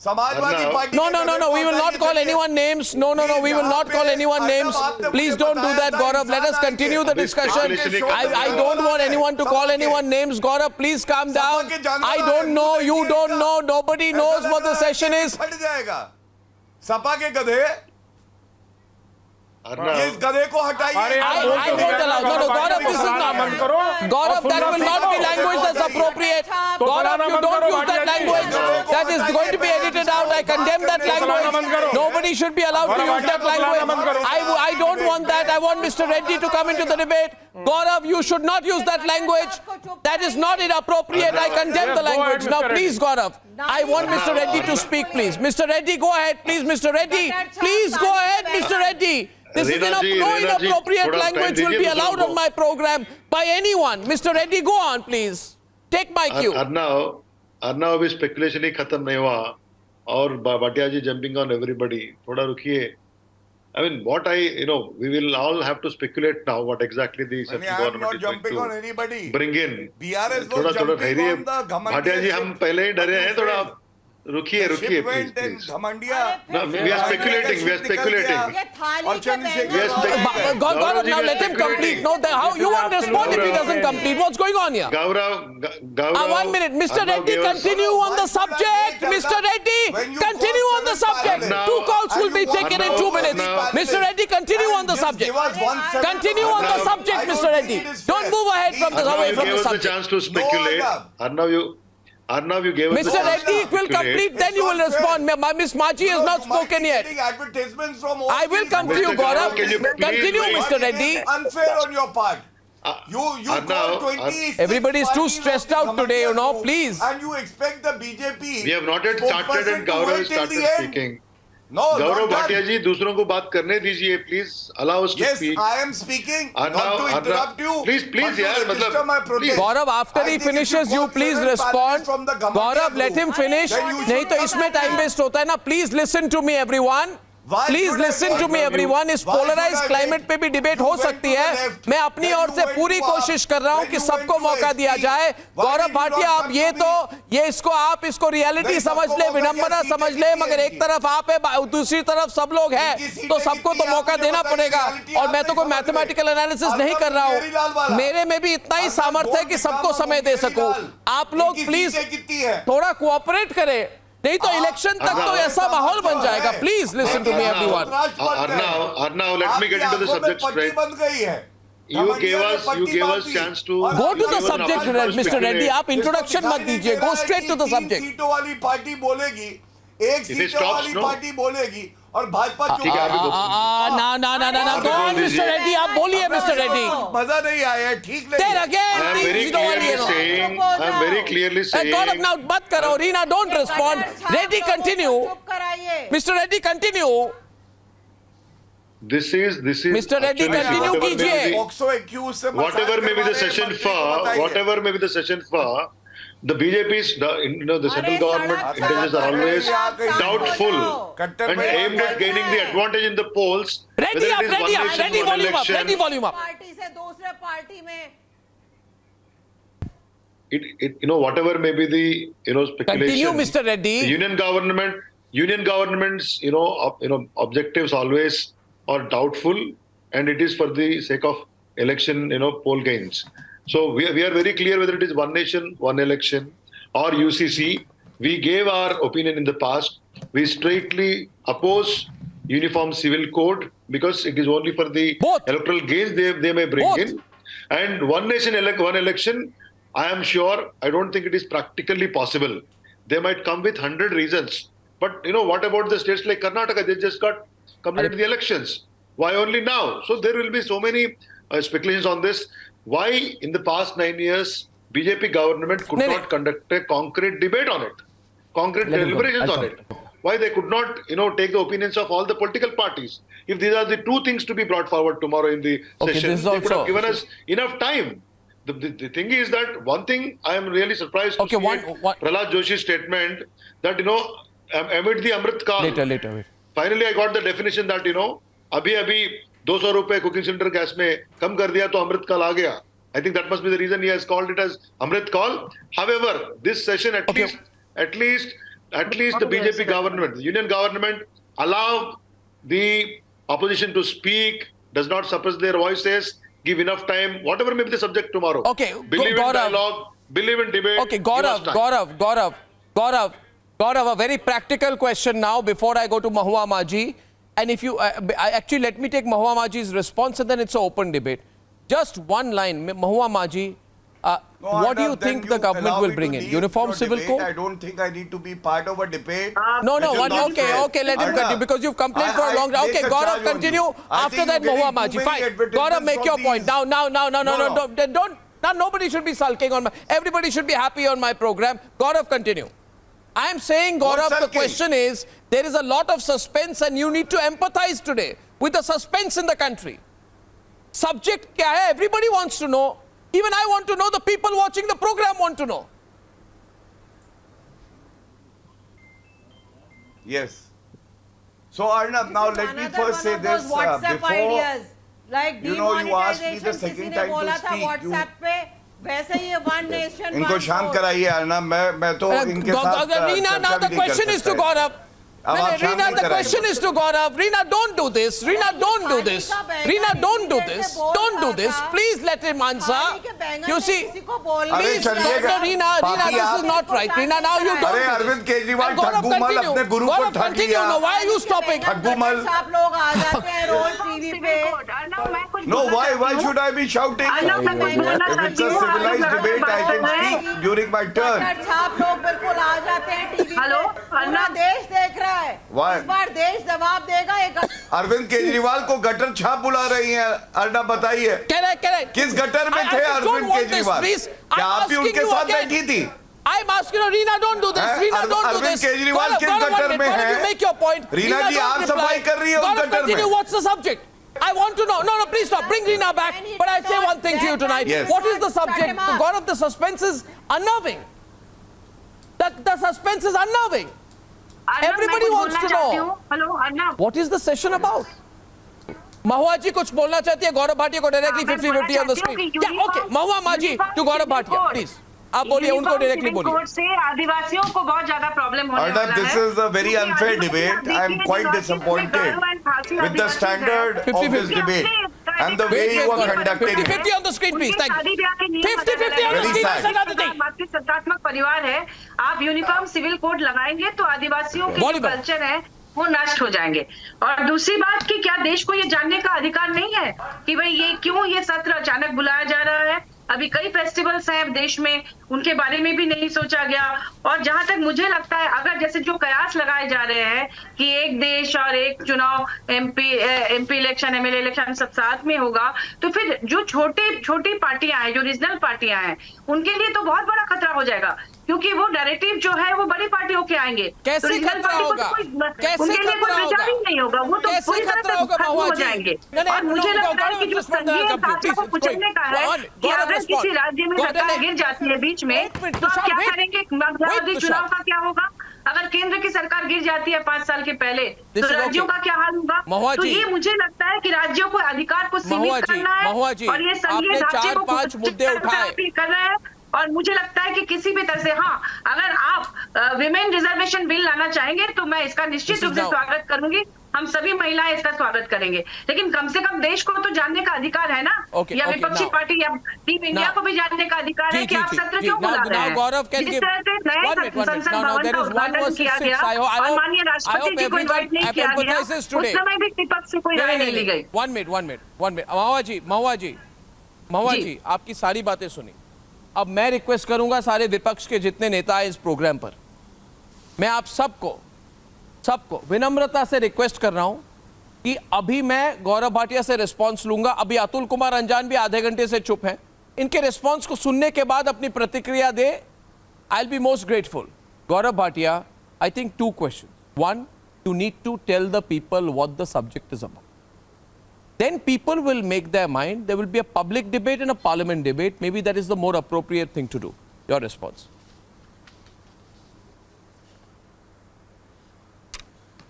Samajwadi party. No. We will not call anyone names. No. We will not call anyone names. Please don't do that, Gaurav. Let us continue the discussion. I don't want anyone to call anyone names. Gaurav, please calm down. I don't know. You don't know. Nobody knows what the session is. फट जाएगा. सपा के गधे. इस गधे को हटाइए. I won't allow. No, Gaurav, this is not. Gaurav, that will not be language that's appropriate. Gaurav, you don't use that language. That is going to be edited out. I condemn that language. Nobody should be allowed to use that language. I don't want that. I want Mr. Reddy to come into the debate. Gaurav, you should not use that language. That is not inappropriate. I condemn the language. Now, please, Gaurav, I want Mr. Reddy to speak, please. Mr. Reddy, go ahead, please. Mr. Reddy, please go ahead, Mr. Reddy. This is no inappropriate language will be allowed on my program by anyone. Mr. Reddy, go on, please. Take my cue. Arnab अभी speculation ही खत्म नहीं हुआ और भाटिया जी jumping on everybody. थोड़ा रुकिए. I mean, what we will all have to speculate now what exactly the central government is going to bring in. BRS थोड़ा ठहरिए. भाटिया जी हम पहले ही डरे हैं. थोड़ा रुकिए please. No, we are speculating. Gaurav, now let him complete. No, how you won't respond if he doesn't complete? What's going on here? Gaurav. 1 minute. Mr. Reddy, continue on the subject. Mr. Reddy, continue on the subject. 2 calls will be taken in 2 minutes. Mr. Reddy, continue on the subject. Continue on the subject, Mr. Reddy. Don't move ahead away from the subject. You gave us a chance to speculate. Arnab, you gave us Mr. Reddy will complete, then you will respond. Miss Maji has not spoken yet. I will come to you, Gaurav. Continue, Mr. Reddy. Unfair on your part. You call 20. Everybody is too stressed out today, please. And you expect the BJP. We have not yet started and Gaurav started speaking. No, Gaurav Bhatia ji, दूसरों को बात करने दीजिए, please allow us to speak. Yes, I am speaking. Not to interrupt you. Please, यार, मतलब. Gaurav, after he finishes, you please respond. Gaurav, let him finish. नहीं तो इसमें time waste होता है ना. Please listen to me, everyone. Please listen to me everyone. इस polarize climate पे भी डिबेट हो सकती है. मैं अपनी ओर से पूरी कोशिश कर रहा हूं कि सबको मौका दिया जाए. गौरव भाटिया, आप आप इसको रियलिटी समझ ले, विडंबना समझ ले, मगर एक तरफ आप है, दूसरी तरफ सब लोग हैं, तो सबको तो मौका देना पड़ेगा. और मैं तो कोई मैथमेटिकल एनालिसिस नहीं कर रहा हूं. मेरे में भी इतना ही सामर्थ्य है कि सबको समय दे सकूं. आप लोग प्लीज थोड़ा कोऑपरेट करें, नहीं तो इलेक्शन तक तो ऐसा माहौल बन जाएगा. Please listen to me everyone. Arnab, let me get into the subject straight. You gave us chance to go to the subject, Mr. Reddy. आप इंट्रोडक्शन मत दीजिए. Go straight to the subject. सीटों वाली पार्टी बोलेगी, एक seat वाली party बोलेगी और भाजपा ना. Go on, Mr. Reddy. आप बोलिए, Mr. Reddy. मजा नहीं आया. ठीक नहीं. Then again, I'm very clearly saying. Gaurav, now मत करो. Reena, don't respond. Reddy, continue. Mr. Reddy, continue. This is Mr. Reddy, continue कीजिए. Whatever may be the session for, the BJP's, the central government intentions are always doubtful and aimed at gaining the advantage in the polls. Ready, volume up. Whatever may be the speculation. Continue, Mr. Reddy. Union government's objectives always are doubtful, and it is for the sake of election poll gains. So we are very clear whether it is one nation, one election or UCC. We gave our opinion in the past. We straightly oppose uniform civil code because it is only for the electoral gains they may bring in. And one nation, one election, I am sure, I don't think it is practically possible. They might come with 100 reasons. But what about the states like Karnataka? They just got completed the elections. Why only now? So there will be so many speculations on this. Why in the past 9 years, BJP government could not conduct a concrete debate on it, concrete deliberations on it. Why they could not, take the opinions of all the political parties. If these are the two things to be brought forward tomorrow in the session, they could have given us enough time. The thing is that one thing I am really surprised to see Prahlad Joshi's statement that, amid the Amrit Kaal, later. Finally I got the definition that, abhi 200 rupees cooking cylinder gas mein kam kar diya to Amrit Kaal aa gaya. I think that must be the reason he has called it as Amrit Kaal. However, this session at least the BJP government, the union government, allow the opposition to speak, does not suppress their voices, give enough time, whatever may be the subject tomorrow. Okay, believe in dialogue, believe in debate. Okay, Gaurav, a very practical question now before I go to Mahua Maji. And if you, actually let me take Mahua Maji's response and then it's an open debate. Just one line, Mahua Maji, what do you think the government will bring in? Uniform civil code? I don't think I need to be part of a debate. Okay, let him continue because you've complained for a long time. Okay, Gaurav, continue. After that, Mahua Maji. Fine. Gaurav, make your point. Now, nobody should be sulking on my, everybody should be happy on my program. Gaurav, continue. I am saying, Gaurav, the question is, there is a lot of suspense and you need to empathize today with the suspense in the country. Subject kya hai? Everybody wants to know. Even I want to know. The people watching the program want to know. Yes. So Arnab, now let me first say this before ideas, like you asked me the second time to speak. वैसे ये one nation इनको शांत कराइए अर्नब मैं तो इनके साथ Reena, now the question is to Gaurav. Reena, the question is to Gaurav. Reena, don't do this. Reena, don't do this. Reena, don't do this. Don't do this. Please let him answer. You see, please, Reena, this is not right. Reena, now you don't do Arvind Kejriwal this. Gaurav, continue. Gaurav, continue. No, why are you stopping? No, why should I be shouting? If it's a civilized debate, I can speak during my turn. Hello Anna देश देख रहा है इस बार देश जवाब देगा एक अरविंद केजरीवाल को गटर छाप बुला रही हैं अर्नब बताइए किस गटर में थे अरविंद केजरीवाल क्या आप भी उनके साथ बैठी थी I'm asking you, Reena, don't do this. Reena, don't do this. Arvind Kejriwal किस गटर में है make your point. रीना जी आप सफाई कर रही है उस गटर में What's the subject? I want to know. No, please stop. Bring Reena back. But I say one thing to you tonight. Yes. What is the subject? Gaurav, the suspense is unnerving. The suspense is unnerving. Everybody wants to know. Hello, Arnab. What is the session about? Mahua ji कुछ बोलना चाहती है गौरव भाटिया को directly 50-50 on the screen. Yeah, okay. Mahua Maji to Gaurav Bhatia, please. आप बोलिए उनको directly बोलिए court से आदिवासियों को बहुत ज्यादा प्रॉब्लम होने वाला है this is a very unfair debate. I am quite disappointed with the standard of this debate and the way you are conducting it. 50-50 on the screen, please. Thank you. 50-50 on the screen. That's another thing. आपके सत्तात्मक परिवार है, आप uniform civil code लगाएंगे तो आदिवासियों के जो culture है वो नष्ट हो जाएंगे। और दूसरी बात कि क्या देश को ये जानने का अधिकार नहीं है कि भाई ये क्यों ये सत्र अचानक बुलाया जा रहा है? अभी कई फेस्टिवल्स हैं देश में, उनके बारे में भी नहीं सोचा गया। और जहां तक मुझे लगता है अगर जैसे जो कयास लगाए जा रहे हैं कि एक देश और एक चुनाव एमपी इलेक्शन एमएलए इलेक्शन सब साथ में होगा, तो फिर जो छोटी पार्टियां हैं, जो रीजनल पार्टियां हैं, उनके लिए तो बहुत बड़ा खतरा हो जाएगा क्योंकि वो नैरेटिव जो है वो बड़ी पार्टियों के आएंगे। कैसे खतरा होगा? कैसे खतरा होगा? नहीं होगा, वो तो पूरी तरह से खत्म हो जाएंगे। और मुझे लगता है कि जो संघीय शासन को कुचलने का है कि अगर किसी राज्य में सरकार गिर जाती है बीच में तो आप क्या करेंगे? मध्यावधि चुनाव का क्या होगा? अगर केंद्र की सरकार गिर जाती है 5 साल के पहले तो राज्यों का क्या हाल होगा? तो ये मुझे लगता है कि राज्यों को अधिकार को सीमित करना है और ये संघीय ढांचे को कर रहे हैं। और मुझे लगता है कि किसी भी तरह से अगर आप विमेन रिजर्वेशन बिल लाना चाहेंगे तो मैं इसका निश्चित रूप से स्वागत करूंगी। हम सभी महिलाएं इसका स्वागत करेंगे, लेकिन कम से कम देश को तो जानने का अधिकार है ना, या विपक्षी पार्टी या टीम इंडिया को भी जानने का अधिकार है कि आप सत्र क्यों बुला रहे हैं। जिस तरह से नए संसद भवन का उद्घाटन किया गया और माननीय राष्ट्रपति जी को इन्वाइट नहीं किया गया, उस समय भी विपक्ष से कोई राय नहीं ली गई। 1 मिनट महुआ जी, आपकी सारी बातें सुनी। अब मैं रिक्वेस्ट करूंगा सारे विपक्ष के जितने नेता हैं इस प्रोग्राम पर, मैं आप सबको विनम्रता से रिक्वेस्ट कर रहा हूं कि अभी मैं गौरव भाटिया से रिस्पांस लूंगा। अभी अतुल कुमार अंजान भी आधे घंटे से चुप हैं। इनके रिस्पांस को सुनने के बाद अपनी प्रतिक्रिया दे। I will be most grateful. Gaurav Bhatia, I think 2 questions. 1, you need to tell the people what the subject is about. Then people will make their mind. There will be a public debate and a parliament debate. Maybe that is the more appropriate thing to do. Your response.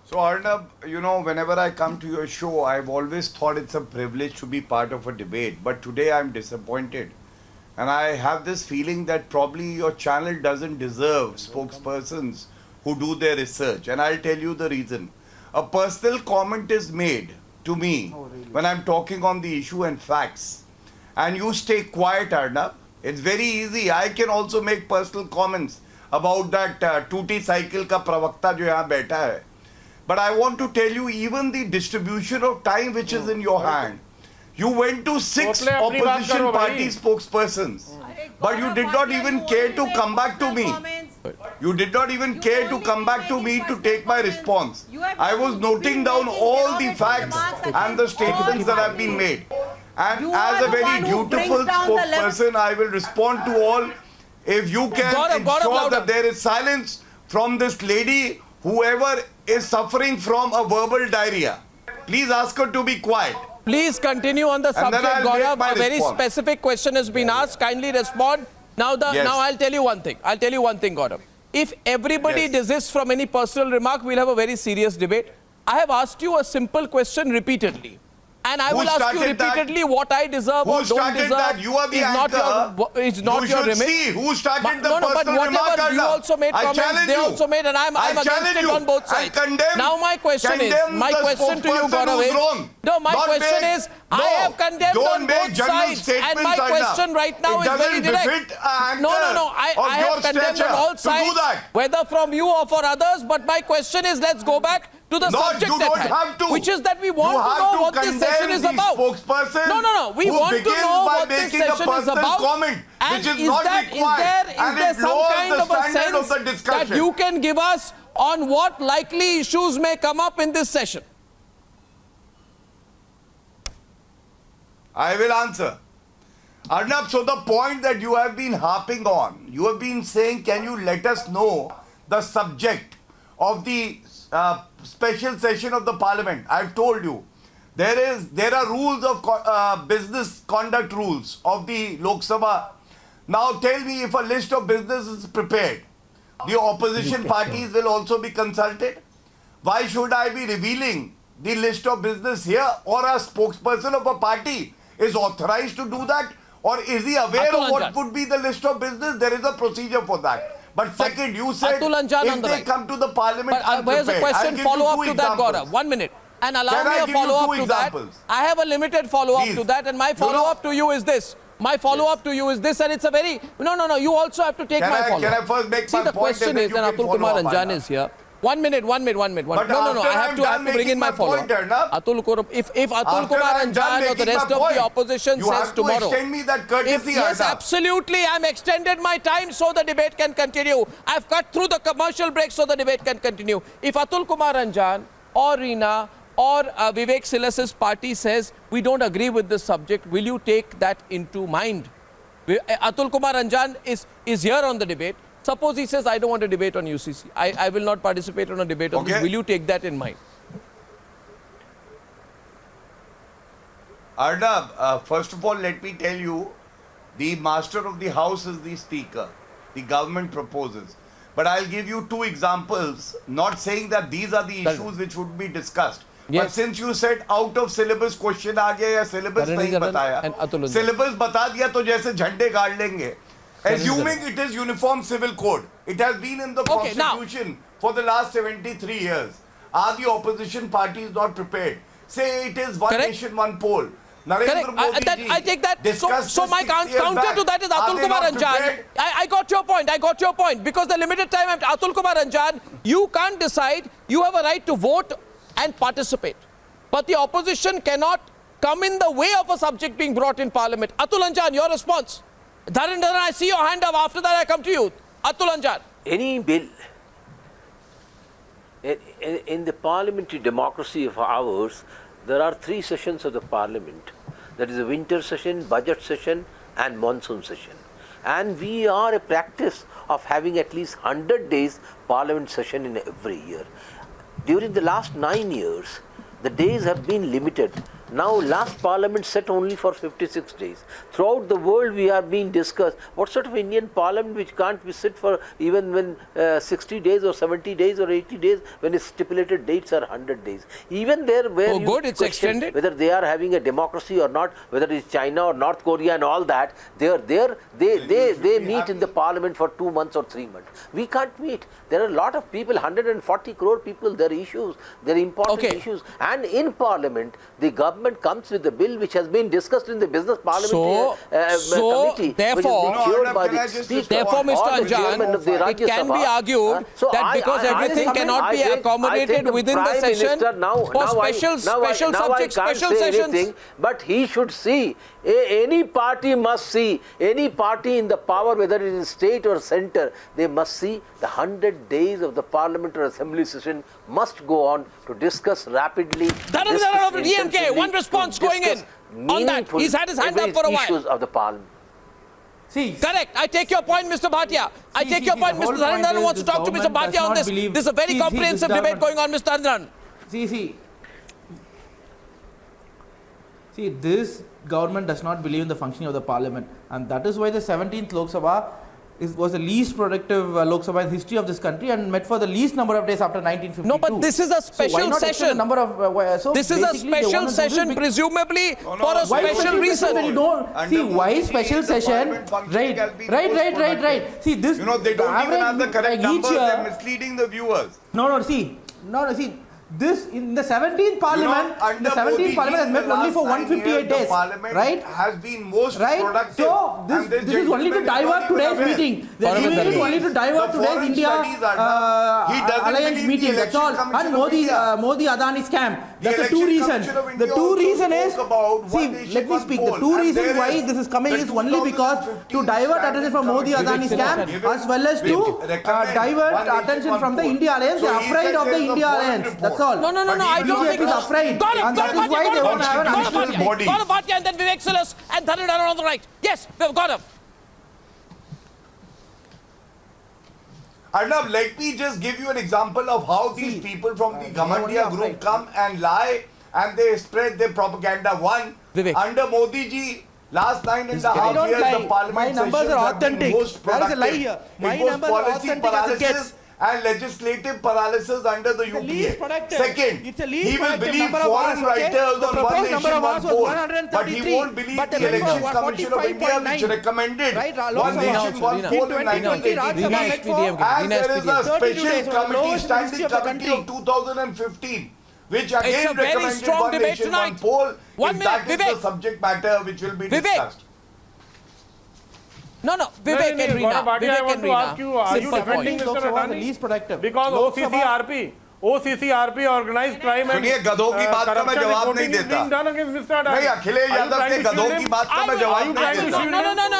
So Arnab, you know, whenever I come to your show, I've always thought it's a privilege to be part of a debate. But today I'm disappointed. And I have this feeling that probably your channel doesn't deserve spokespersons who do their research. And I'll tell you the reason. A personal comment is made to me when I'm talking on the issue and facts. And you stay quiet, Arnab. It's very easy. I can also make personal comments about that Tuti cycle ka pravakta jo yahan baitha hai. But I want to tell you, even the distribution of time which is in your hand, you went to 6 opposition party spokespersons, but you did not even care to come back to me. You did not even care to come back to me to take my response. I was noting down all the facts and the statements that have been made. And as a very dutiful spokesperson, I will respond to all. If you can ensure that there is silence from this lady, whoever is suffering from a verbal diarrhea, please ask her to be quiet. Please continue on the subject, Gaurav. A very specific question has been asked. Kindly respond. Now I'll tell you one thing. Gaurav. If everybody desists from any personal remark, we'll have a very serious debate. I have asked you a simple question repeatedly. And I will ask you repeatedly what I deserve or don't deserve. That? You are the anchor. It's not your remit. See who started the but personal remark. You also made comments. They also made, and I'm against it on both sides. Now my question is, my question to you, Gaurav, is, no, my question is, I have condemned on both sides, and my question right now is very direct. No, I have condemned on all sides, whether from you or for others. But my question is, let's go back to the subject at hand, which is that we want to know what this session is about. No. We want to know what this session is about. And is there some kind of a sense that you can give us on what likely issues may come up in this session? I will answer. Arnab, so the point that you have been harping on, you have been saying, can you let us know the subject of the special session of the parliament? I've told you there are rules of business conduct rules of the Lok Sabha. Now tell me, if a list of business is prepared, the opposition parties will also be consulted. Why should I be revealing the list of business here, or a spokesperson of a party is authorized to do that, or is he aware of what would be the list of business? There is a procedure for that. But second, you said if they come to the parliament unprepared. Here's a question follow-up to that, Gaurav. 1 minute. And allow me a follow-up to that. I have a limited follow-up to that, and my follow-up to you is this. My follow-up to you is this, and it's a very... No, you also have to take my follow-up. Can I first make my point? See, the question is, and Atul Kumar Anjan is here. 1 minute. No, I have to bring in my follow-up. If Atul Kumar Anjan or the rest of the opposition says tomorrow... You have to extend me that courtesy, Yes, absolutely. I'm extended my time so the debate can continue. I've cut through the commercial break so the debate can continue. If Atul Kumar Anjan or Reena or Vivek Silas's party says, we don't agree with this subject, will you take that into mind? Atul Kumar Anjan is here on the debate. Suppose he says, I don't want to debate on UCC. I will not participate on a debate on this. Will you take that in mind? Arnab, first of all, let me tell you, the master of the house is the speaker. The government proposes. But I'll give you 2 examples, not saying that these are the issues which would be discussed. Yes. But since you said out of syllabus question आ गया या syllabus नहीं बताया, syllabus बता दिया तो जैसे झंडे गाड़ लेंगे, Assuming it is uniform civil code, it has been in the constitution for the last 73 years. Are the opposition parties not prepared? Say it is one nation, one poll. Narendra Modi I take that. So my counter to that is Atul Kumar Anjan. I got your point. I got your point. Because the limited time, Atul Kumar Anjan, you can't decide. You have a right to vote and participate. But the opposition cannot come in the way of a subject being brought in parliament. Atul Anjan, your response. Dharendran, I see your hand up. After that, I come to you. Atul Anjan. Any bill in the parliamentary democracy of ours, there are 3 sessions of the parliament. That is a winter session, budget session and monsoon session. And we are a practice of having at least 100 days parliament session in every year. During the last 9 years, the days have been limited. Now last parliament set only for 56 days. Throughout the world we are being discussed. What sort of Indian parliament which can't be sit for even when 60 days or 70 days or 80 days when its stipulated dates are 100 days. Even there where it's extended. Whether they are having a democracy or not, whether it's China or North Korea and all that, they meet in the parliament for 2 months or 3 months. We can't meet. There are a lot of people, 140 crore people, their issues, their important issues. And in parliament, the government comes with a bill which has been discussed in the business parliamentary committee. Therefore, Mr. Anjan, it can be argued that because everything cannot be accommodated within the session for special subjects, special sessions. But he should see, any party must see, any party in the power, whether it is state or center, they must see the 100 days of the parliament or assembly session must go on to discuss rapidly. That is the DMK. One response going in on that. He's had his hand up for a while. Issues of the parliament. See, correct. I take your point, Mr. Bhatia. I take your point. Mr. Dharendran wants to talk to Mr. Bhatia on this. This is a very comprehensive debate going on, Mr. Dharendran. See, this government does not believe in the functioning of the parliament, and that is why the 17th Lok Sabha was the least productive Lok Sabha in history of this country and met for the least number of days after 1952. No, but this is a special session. This is a special session, presumably for a special reason. See, why special session? Right. See, this. They don't even have the correct numbers. They're misleading the viewers. See. This in the 17th parliament, the 17th parliament has met only for 158 days, right? Has been most productive. So this is only to divert today's meeting. They are doing it only to divert today's India alliance meeting. That's all. And Modi Adani scam. That's the 2 reasons. The 2 reason is, see, let me speak. The 2 reasons why this is coming is only because to divert attention from Modi Adani scam as well as to divert attention from the India alliance. They are afraid of the India alliance. That's all. No, I don't think so. Afraid. And that is why they want to have an actual body. Gaurav Bhatia and then Vivek Silas and Dharendran on the right. Yes, Gaurav. Arnab, let me just give you an example of how these people from the Gamandia group come and lie and they spread their propaganda. One, under Modi ji, last 9.5 years, the parliament numbers are authentic. There is a lie here. My numbers are authentic paralysis and legislative paralysis under the UPA. Second, he will believe foreign writers on one nation, one poll, but he won't believe the Elections Commission of India, which recommended one nation, one poll in 1983. And there is a special committee, standing committee of 2015, which again recommended one nation, one poll. That is the subject matter which will be discussed. No, Vivek and Reena. I want to ask you, are you defending Mr. Adani? Least productive. Because OCCRP organized crime and सुनिए गधों की बात का मैं जवाब नहीं देता नहीं अखिलेश यादव के गधों की बात का मैं जवाब नहीं देता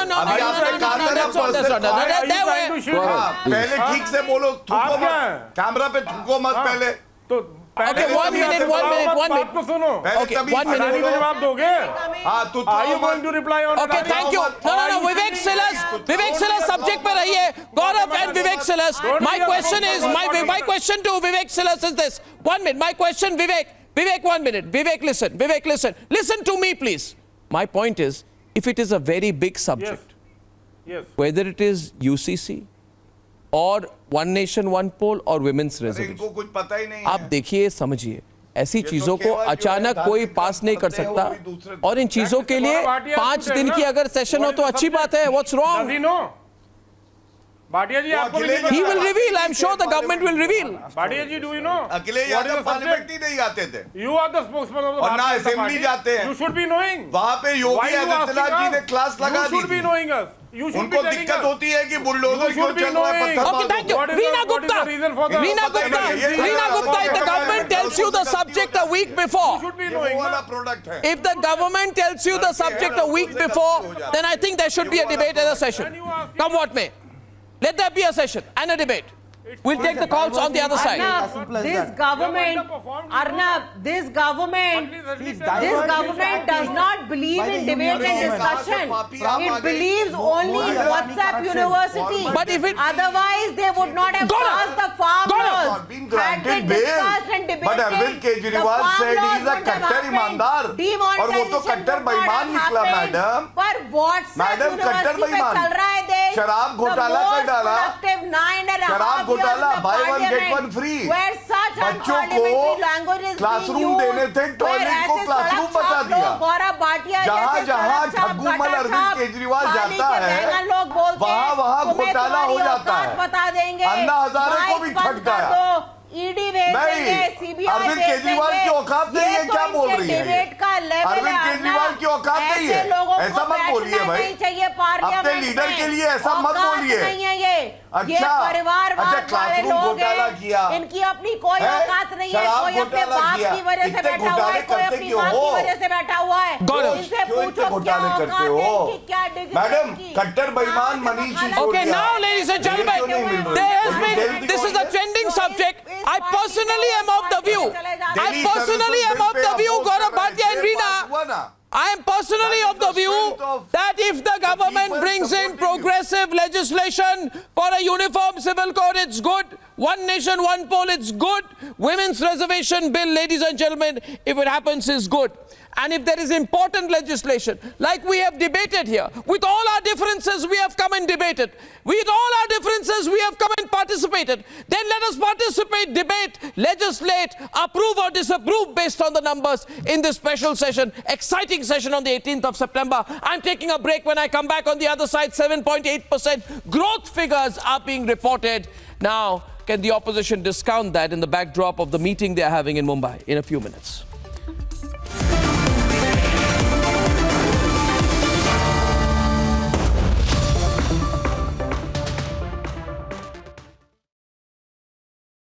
No. अभी आपने कहा था पहले ठीक से बोलो थूको मत कैमरा पे थूको मत पहले तो Okay, 1 minute. बात को सुनो Okay, 1 minute. जवाब दोगे तो are you going to reply on Okay, thank you. No. Vivek Silas subject पे रहिए. Gaurav and Vivek Silas. My question to Vivek Silas is this. 1 minute. My question, Vivek, 1 minute. Vivek, listen. Listen to me, please. My point is, if it is a very big subject, yes. Whether it is UCC और one nation one पोल और women's resolution, कुछ पता ही नहीं आप देखिए समझिए, ऐसी चीजों को अचानक कोई पास नहीं कर सकता और इन चीजों के लिए 5 दिन की अगर सेशन हो तो अच्छी बात है. What's wrong? Bhatia ji, आपको भी He will reveal. I'm sure the government will reveal. Bhatia ji, do you know? Akhilesh What is Yadav the parliament subject? ही नहीं आते थे You are the spokesman of the और ना Bharatiya Janata असेंबली Party. जाते हैं You should be knowing. वहाँ पे Why Yogi you Adityanath asking जी ने us? क्लास लगा You the should be knowing us. You should उनको be telling दिक्कत us. होती है कि बुलडोजर You क्यों should be चल रहा है knowing. पत्थर Okay, thank you. What is the- Reena what is the Gupta. reason for that? Reena Gupta. Reena Gupta, if the government tells you the subject a week before, You should be knowing. वाला product है if the government tells you the subject a week before, then I think there should be a debate and a session. Come what may. Let there be a session and a debate. We'll take the calls on the other side. Arnab, this government, Arnab, this government does not believe in debate and discussion. It believes only in WhatsApp University. But if it- Otherwise, they would not have passed the farm laws. been Had they granted bail. discussed and debated, But Arvind Kejriwal the farm said he laws is a wouldn't have कट्टर happened. ईमानदार और वो तो Demonetization कट्टर would not बेईमान have निकला happened. Madam पर WhatsApp madam कट्टर University पे बेईमान चल रहा है देश. शराब घोटाला कर डाला Productive 9.5 शराब घोटाला years in the buy one get parliament, one free where such बच्चों unparliamentary language is classroom being देने used, थे where टॉयलेट को ऐसे क्लासरूम सड़क बता छाप दिया लोग, गौरव भाटिया जहाँ जैसे जहाँ सड़क छाप, ठग्गूमल गटर अरविंद छाप, केजरीवाल थाली जाता के है बैंगन लोग बोलते हैं, वहाँ तुम्हें घोटाला हो तुम्हारी जाता औकात है बता देंगे, अन्ना हजारे को भी माइक बंद ठटकाया कर दो, ईडी भेज देंगे, सीबीआई अरविंद भेज केजरीवाल देंगे। की औकात नहीं है ये क्या तो बोल इनके रही है डिबेट का लेवल अरविंद है, केजरीवाल अन्ना। की औकात नहीं ऐसे है लोगों को ऐसा मत बोलिए बैठना भाई नहीं चाहिए पार्लियामेंट अपने लीडर में। के लिए ऐसा मत औकात बोलिए नहीं है ये अच्छा परिवारवाद वाले क्लासरूम लोग घोटाला हैं, किया इनकी अपनी कोई है? औकात नहीं है, शराब कोई अपने घोटाला बाप किया। की वजह से इतने बैठा हुआ है, घोटाले कोई करते अपनी क्यों माँ हो? की वजह से बैठा हुआ है। गौरव, इनसे क्यों इतने पूछो क्या घोटाले करते औकात है, हो? इनकी क्या डिग्री मैडम है, कट्टर बेईमान Manish Okay, now, ladies and gentlemen, there has been, this is a trending subject. I personally am of the view, Gaurav Bhatia and Reena, I am personally of the view that if the government brings in progressive legislation for a uniform civil code, it's good. One nation, one poll, it's good. Women's reservation bill, ladies and gentlemen, if it happens, is good. And if there is important legislation, like we have debated here, with all our differences, we have come and debated. With all our differences, we have come and participated. Then let us participate, debate, legislate, approve or disapprove based on the numbers in this special session, exciting session on the 18th of September. I'm taking a break. When I come back on the other side, 7.8% growth figures are being reported. Now, can the opposition discount that in the backdrop of the meeting they're having in Mumbai in a few minutes?